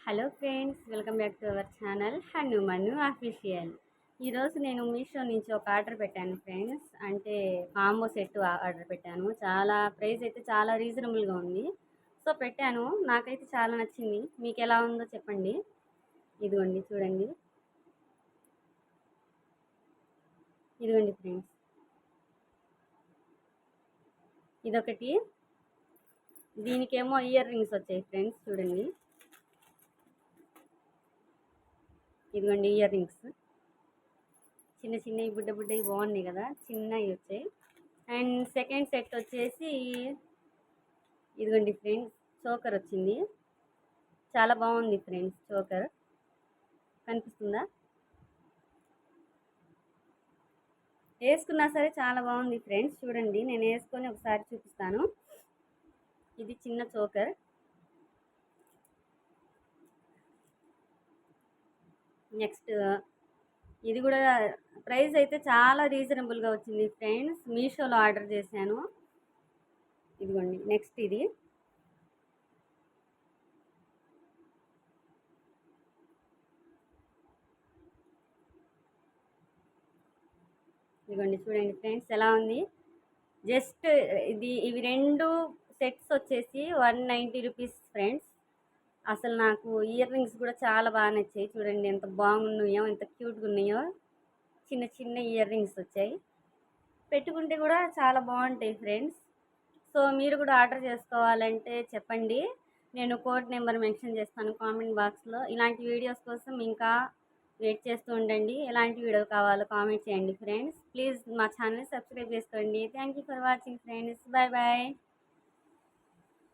Hello friends, welcome back to our channel హనుమను official. ఈరోజు నేను మీషో నుంచి ఒక ఆర్డర్ పెట్టాను ఫ్రెండ్స్. అంటే కాంబో సెట్ ఆర్డర్ పెట్టాను. చాలా ప్రైస్ అయితే చాలా రీజనబుల్గా ఉంది. సో పెట్టాను, నాకైతే చాలా నచ్చింది. మీకు ఎలా ఉందో చెప్పండి. ఇదిగోండి చూడండి, ఇదిగోండి ఫ్రెండ్స్, ఇదొకటి. దీనికేమో ఇయర్ రింగ్స్ వచ్చాయి ఫ్రెండ్స్, చూడండి. ఇదిగోండి ఇయర్ రింగ్స్, చిన్న చిన్నవి బుడ్డ బుడ్డవి బాగున్నాయి కదా, చిన్నవి వచ్చాయి. అండ్ సెకండ్ సెట్ వచ్చేసి ఇదిగోండి ఫ్రెండ్స్, చోకర్ వచ్చింది. చాలా బాగుంది ఫ్రెండ్స్, చోకర్ కనిపిస్తుందా? వేసుకున్నా సరే చాలా బాగుంది ఫ్రెండ్స్. చూడండి, నేను వేసుకొని ఒకసారి చూపిస్తాను. ఇది చిన్న చోకర్. నెక్స్ట్ ఇది కూడా ప్రైస్ అయితే చాలా రీజనబుల్గా వచ్చింది ఫ్రెండ్స్. మీషోలో ఆర్డర్ చేశాను. ఇదిగోండి నెక్స్ట్ ఇదిగోండి చూడండి ఫ్రెండ్స్, ఎలా ఉంది. జస్ట్ ఇవి రెండు సెట్స్ వచ్చేసి 190 రూపీస్ ఫ్రెండ్స్. అసలు నాకు ఇయర్ రింగ్స్ కూడా చాలా బాగా నచ్చాయి. చూడండి ఎంత బాగున్నాయో, ఎంత క్యూట్గా ఉన్నాయో. చిన్న చిన్న ఇయర్ రింగ్స్ వచ్చాయి. పెట్టుకుంటే కూడా చాలా బాగుంటాయి ఫ్రెండ్స్. సో మీరు కూడా ఆర్డర్ చేసుకోవాలంటే చెప్పండి, నేను కోడ్ నెంబర్ మెన్షన్ చేస్తాను కామెంట్ బాక్స్లో. ఇలాంటి వీడియోస్ కోసం ఇంకా వెయిట్ చేస్తూ ఉండండి. ఎలాంటి వీడియో కావాలో కామెంట్ చేయండి ఫ్రెండ్స్. ప్లీజ్ మా ఛానల్ సబ్స్క్రైబ్ చేసుకోండి. Thank you for watching friends. Bye bye.